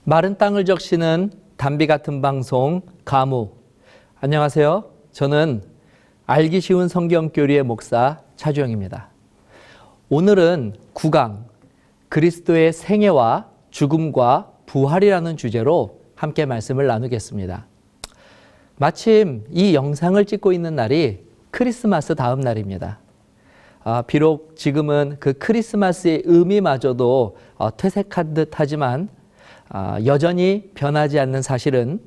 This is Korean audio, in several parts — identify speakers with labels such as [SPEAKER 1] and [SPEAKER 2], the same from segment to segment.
[SPEAKER 1] 마른 땅을 적시는 담비 같은 방송 가무. 안녕하세요. 저는 알기 쉬운 성경교리의 목사 차주영입니다. 오늘은 9강 그리스도의 생애와 죽음과 부활이라는 주제로 함께 말씀을 나누겠습니다. 마침 이 영상을 찍고 있는 날이 크리스마스 다음 날입니다. 비록 지금은 그 크리스마스의 의미마저도 퇴색한 듯 하지만 여전히 변하지 않는 사실은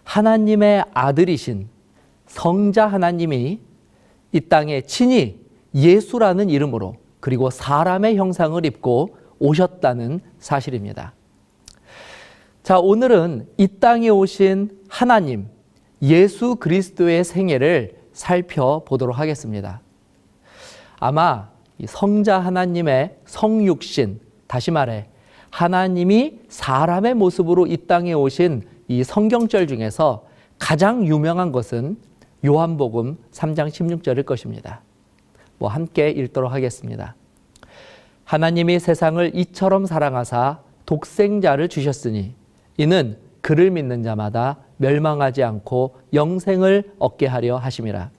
[SPEAKER 1] 하나님의 아들이신 성자 하나님이 이 땅에 친히 예수라는 이름으로 그리고 사람의 형상을 입고 오셨다는 사실입니다. 자, 오늘은 이 땅에 오신 하나님, 예수 그리스도의 생애를 살펴보도록 하겠습니다. 아마 성자 하나님의 성육신, 다시 말해 하나님이 사람의 모습으로 이 땅에 오신 이 성경절 중에서 가장 유명한 것은 요한복음 3장 16절일 것입니다. 함께 읽도록 하겠습니다. 하나님이 세상을 이처럼 사랑하사 독생자를 주셨으니 이는 그를 믿는 자마다 멸망하지 않고 영생을 얻게 하려 하심이라.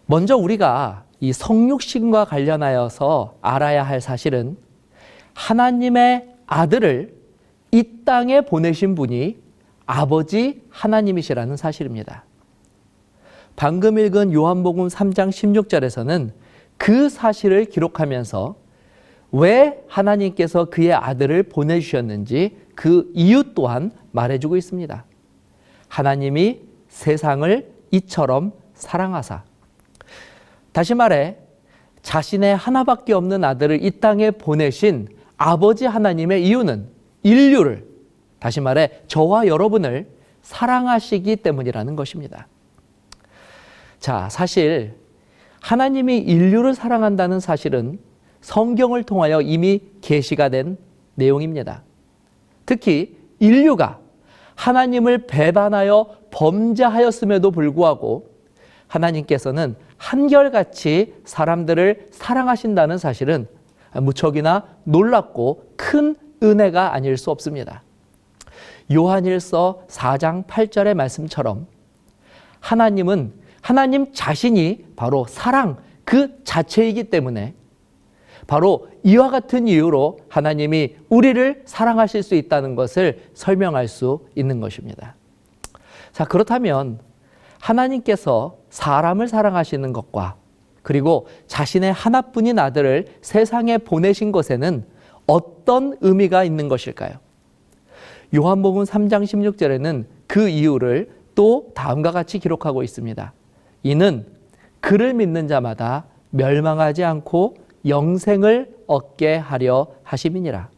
[SPEAKER 1] 먼저 우리가 이 성육신과 관련하여서 알아야 할 사실은 하나님의 아들을 이 땅에 보내신 분이 아버지 하나님이시라는 사실입니다. 방금 읽은 요한복음 3장 16절에서는 그 사실을 기록하면서 왜 하나님께서 그의 아들을 보내주셨는지 그 이유 또한 말해주고 있습니다. 하나님이 세상을 이처럼 사랑하사. 다시 말해 자신의 하나밖에 없는 아들을 이 땅에 보내신 아버지 하나님의 이유는 인류를, 다시 말해 저와 여러분을 사랑하시기 때문이라는 것입니다. 자, 사실 하나님이 인류를 사랑한다는 사실은 성경을 통하여 이미 계시가 된 내용입니다. 특히 인류가 하나님을 배반하여 범죄하였음에도 불구하고 하나님께서는 한결같이 사람들을 사랑하신다는 사실은 무척이나 놀랍고 큰 은혜가 아닐 수 없습니다. 요한일서 4장 8절의 말씀처럼 하나님은 하나님 자신이 바로 사랑 그 자체이기 때문에 바로 이와 같은 이유로 하나님이 우리를 사랑하실 수 있다는 것을 설명할 수 있는 것입니다. 자, 그렇다면 하나님께서 사람을 사랑하시는 것과 그리고 자신의 하나뿐인 아들을 세상에 보내신 것에는 어떤 의미가 있는 것일까요? 요한복음 3장 16절에는 그 이유를 또 다음과 같이 기록하고 있습니다. 이는 그를 믿는 자마다 멸망하지 않고 영생을 얻게 하려 하심이니라.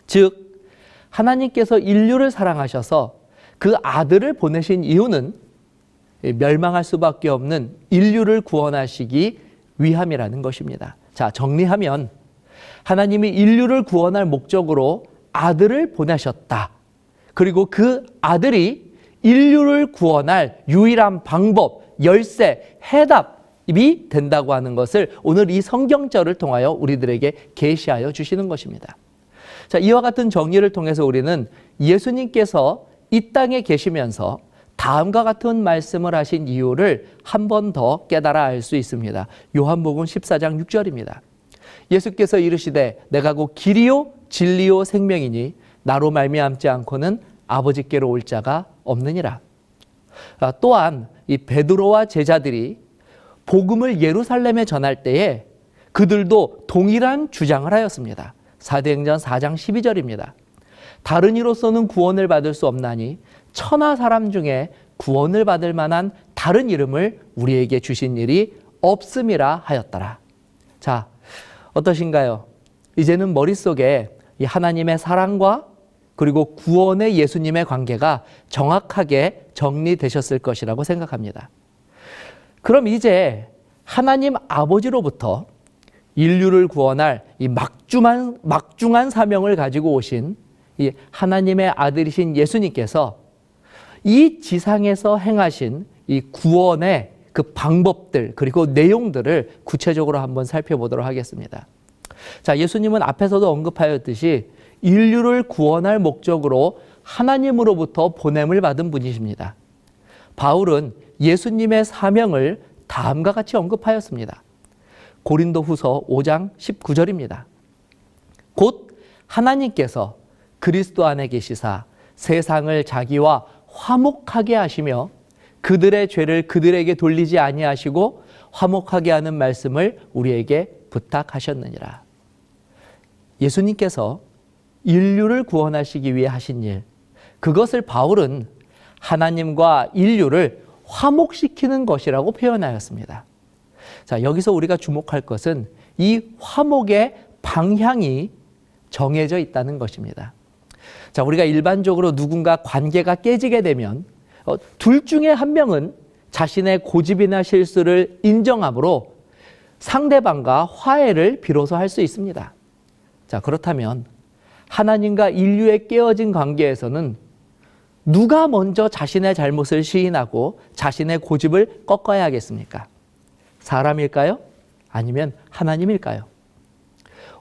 [SPEAKER 1] 즉 하나님께서 인류를 사랑하셔서 그 아들을 보내신 이유는 멸망할 수밖에 없는 인류를 구원하시기 위함이라는 것입니다. 자, 정리하면 하나님이 인류를 구원할 목적으로 아들을 보내셨다. 그리고 그 아들이 인류를 구원할 유일한 방법, 열쇠, 해답이 된다고 하는 것을 오늘 이 성경절을 통하여 우리들에게 계시하여 주시는 것입니다. 자, 이와 같은 정리를 통해서 우리는 예수님께서 이 땅에 계시면서 다음과 같은 말씀을 하신 이유를 한 번 더 깨달아 알 수 있습니다. 요한복음 14장 6절입니다. 예수께서 이르시되 내가 곧 길이요 진리요 생명이니 나로 말미암지 않고는 아버지께로 올 자가 없느니라. 또한 이 베드로와 제자들이 복음을 예루살렘에 전할 때에 그들도 동일한 주장을 하였습니다. 사도행전 4장 12절입니다. 다른 이로서는 구원을 받을 수 없나니 천하 사람 중에 구원을 받을 만한 다른 이름을 우리에게 주신 일이 없음이라 하였더라. 자, 어떠신가요? 이제는 머릿속에 이 하나님의 사랑과 그리고 구원의 예수님의 관계가 정확하게 정리되셨을 것이라고 생각합니다. 그럼 이제 하나님 아버지로부터 인류를 구원할 이 막중한 사명을 가지고 오신 이 하나님의 아들이신 예수님께서 이 지상에서 행하신 이 구원의 그 방법들 그리고 내용들을 구체적으로 한번 살펴보도록 하겠습니다. 자, 예수님은 앞에서도 언급하였듯이 인류를 구원할 목적으로 하나님으로부터 보냄을 받은 분이십니다. 바울은 예수님의 사명을 다음과 같이 언급하였습니다. 고린도후서 5장 19절입니다. 곧 하나님께서 그리스도 안에 계시사 세상을 자기와 화목하게 하시며 그들의 죄를 그들에게 돌리지 아니하시고 화목하게 하는 말씀을 우리에게 부탁하셨느니라. 예수님께서 인류를 구원하시기 위해 하신 일, 그것을 바울은 하나님과 인류를 화목시키는 것이라고 표현하였습니다. 자, 여기서 우리가 주목할 것은 이 화목의 방향이 정해져 있다는 것입니다. 자, 우리가 일반적으로 누군가 관계가 깨지게 되면 둘 중에 한 명은 자신의 고집이나 실수를 인정함으로 상대방과 화해를 비로소 할 수 있습니다. 자, 그렇다면 하나님과 인류의 깨어진 관계에서는 누가 먼저 자신의 잘못을 시인하고 자신의 고집을 꺾어야 하겠습니까? 사람일까요? 아니면 하나님일까요?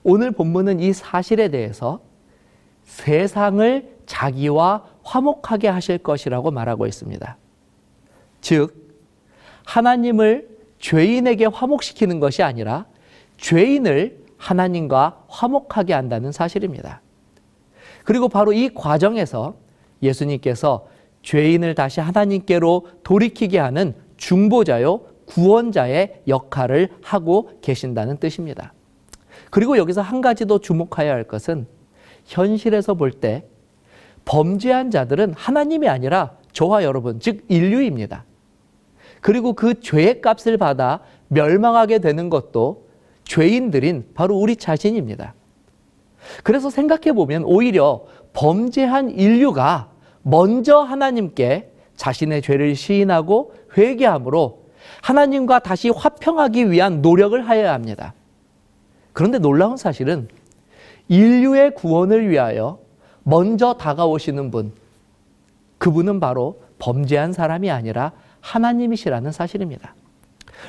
[SPEAKER 1] 오늘 본문은 이 사실에 대해서 세상을 자기와 화목하게 하실 것이라고 말하고 있습니다. 즉, 하나님을 죄인에게 화목시키는 것이 아니라 죄인을 하나님과 화목하게 한다는 사실입니다. 그리고 바로 이 과정에서 예수님께서 죄인을 다시 하나님께로 돌이키게 하는 중보자요, 구원자의 역할을 하고 계신다는 뜻입니다. 그리고 여기서 한 가지 더 주목해야 할 것은 현실에서 볼 때 범죄한 자들은 하나님이 아니라 저와 여러분, 즉 인류입니다. 그리고 그 죄의 값을 받아 멸망하게 되는 것도 죄인들인 바로 우리 자신입니다. 그래서 생각해 보면 오히려 범죄한 인류가 먼저 하나님께 자신의 죄를 시인하고 회개함으로 하나님과 다시 화평하기 위한 노력을 하여야 합니다. 그런데 놀라운 사실은 인류의 구원을 위하여 먼저 다가오시는 분, 그분은 바로 범죄한 사람이 아니라 하나님이시라는 사실입니다.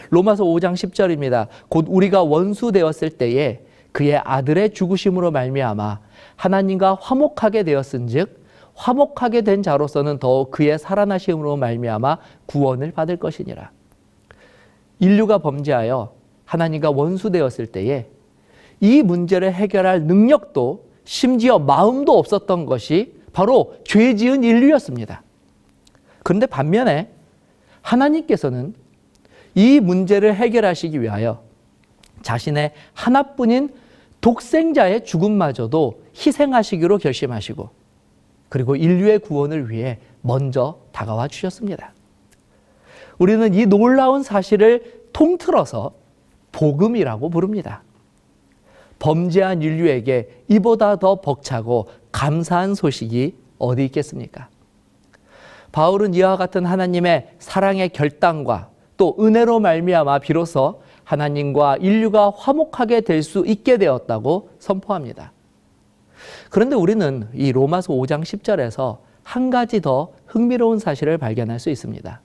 [SPEAKER 1] 로마서 5장 10절입니다. 곧 우리가 원수 되었을 때에 그의 아들의 죽으심으로 말미암아 하나님과 화목하게 되었은즉 화목하게 된 자로서는 더욱 그의 살아나심으로 말미암아 구원을 받을 것이니라. 인류가 범죄하여 하나님과 원수 되었을 때에 이 문제를 해결할 능력도 심지어 마음도 없었던 것이 바로 죄 지은 인류였습니다. 그런데 반면에 하나님께서는 이 문제를 해결하시기 위하여 자신의 하나뿐인 독생자의 죽음마저도 희생하시기로 결심하시고 그리고 인류의 구원을 위해 먼저 다가와 주셨습니다. 우리는 이 놀라운 사실을 통틀어서 복음이라고 부릅니다. 범죄한 인류에게 이보다 더 벅차고 감사한 소식이 어디 있겠습니까? 바울은 이와 같은 하나님의 사랑의 결단과 또 은혜로 말미암아 비로소 하나님과 인류가 화목하게 될 수 있게 되었다고 선포합니다. 그런데 우리는 이 로마서 5장 10절에서 한 가지 더 흥미로운 사실을 발견할 수 있습니다.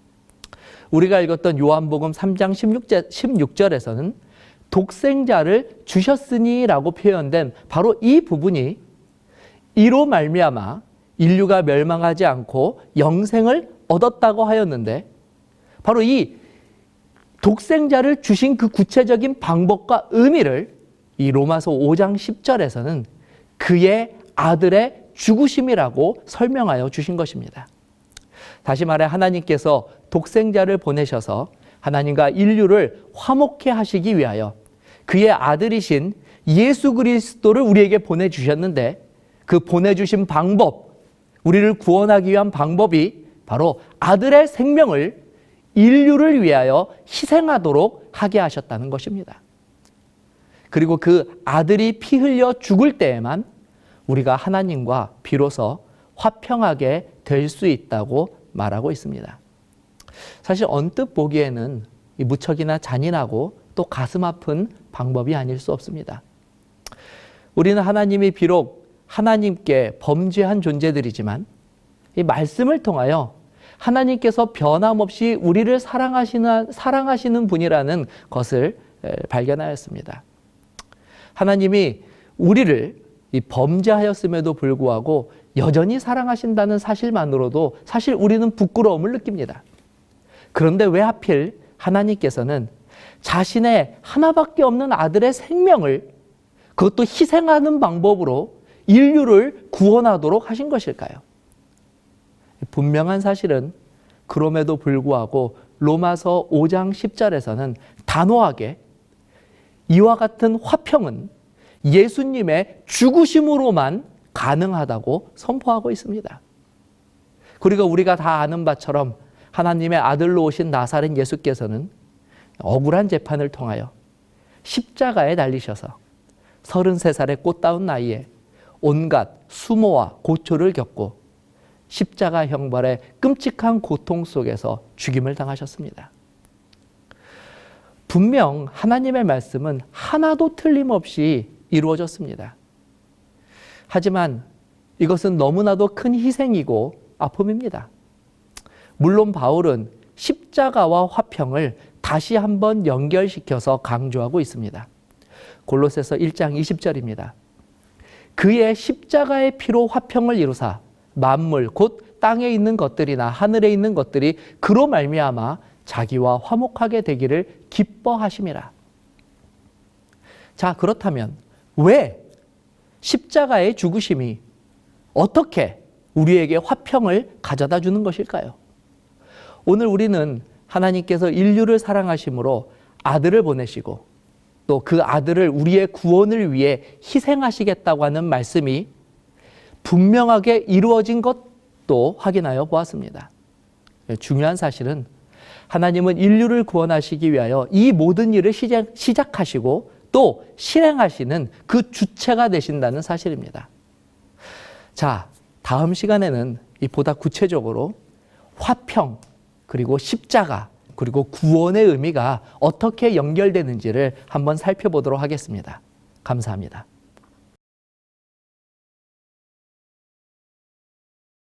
[SPEAKER 1] 우리가 읽었던 요한복음 3장 16절에서는 독생자를 주셨으니 라고 표현된 바로 이 부분이 이로 말미암아 인류가 멸망하지 않고 영생을 얻었다고 하였는데 바로 이 독생자를 주신 그 구체적인 방법과 의미를 이 로마서 5장 10절에서는 그의 아들의 죽으심이라고 설명하여 주신 것입니다. 다시 말해 하나님께서 독생자를 보내셔서 하나님과 인류를 화목케 하시기 위하여 그의 아들이신 예수 그리스도를 우리에게 보내주셨는데 그 보내주신 방법, 우리를 구원하기 위한 방법이 바로 아들의 생명을 인류를 위하여 희생하도록 하게 하셨다는 것입니다. 그리고 그 아들이 피 흘려 죽을 때에만 우리가 하나님과 비로소 화평하게 될 수 있다고 말하고 있습니다. 사실 언뜻 보기에는 무척이나 잔인하고 또 가슴 아픈 방법이 아닐 수 없습니다. 우리는 하나님이 비록 하나님께 범죄한 존재들이지만 이 말씀을 통하여 하나님께서 변함없이 우리를 사랑하시는 분이라는 것을 발견하였습니다. 하나님이 우리를 이 범죄하였음에도 불구하고 여전히 사랑하신다는 사실만으로도 사실 우리는 부끄러움을 느낍니다. 그런데 왜 하필 하나님께서는 자신의 하나밖에 없는 아들의 생명을 그것도 희생하는 방법으로 인류를 구원하도록 하신 것일까요? 분명한 사실은 그럼에도 불구하고 로마서 5장 10절에서는 단호하게 이와 같은 화평은 예수님의 죽으심으로만 가능하다고 선포하고 있습니다. 그리고 우리가 다 아는 바처럼 하나님의 아들로 오신 나사렛 예수께서는 억울한 재판을 통하여 십자가에 달리셔서 33살의 꽃다운 나이에 온갖 수모와 고초를 겪고 십자가 형벌의 끔찍한 고통 속에서 죽임을 당하셨습니다. 분명 하나님의 말씀은 하나도 틀림없이 이루어졌습니다. 하지만 이것은 너무나도 큰 희생이고 아픔입니다. 물론 바울은 십자가와 화평을 다시 한번 연결시켜서 강조하고 있습니다. 골로새서 1장 20절입니다. 그의 십자가의 피로 화평을 이루사 만물 곧 땅에 있는 것들이나 하늘에 있는 것들이 그로 말미암아 자기와 화목하게 되기를 기뻐하심이라. 자, 그렇다면 왜 십자가의 죽으심이 어떻게 우리에게 화평을 가져다 주는 것일까요? 오늘 우리는 하나님께서 인류를 사랑하심으로 아들을 보내시고 또 그 아들을 우리의 구원을 위해 희생하시겠다고 하는 말씀이 분명하게 이루어진 것도 확인하여 보았습니다. 중요한 사실은 하나님은 인류를 구원하시기 위하여 이 모든 일을 시작하시고 또 실행하시는 그 주체가 되신다는 사실입니다. 자, 다음 시간에는 보다 구체적으로 화평, 그리고 십자가, 그리고 구원의 의미가 어떻게 연결되는지를 한번 살펴보도록 하겠습니다. 감사합니다.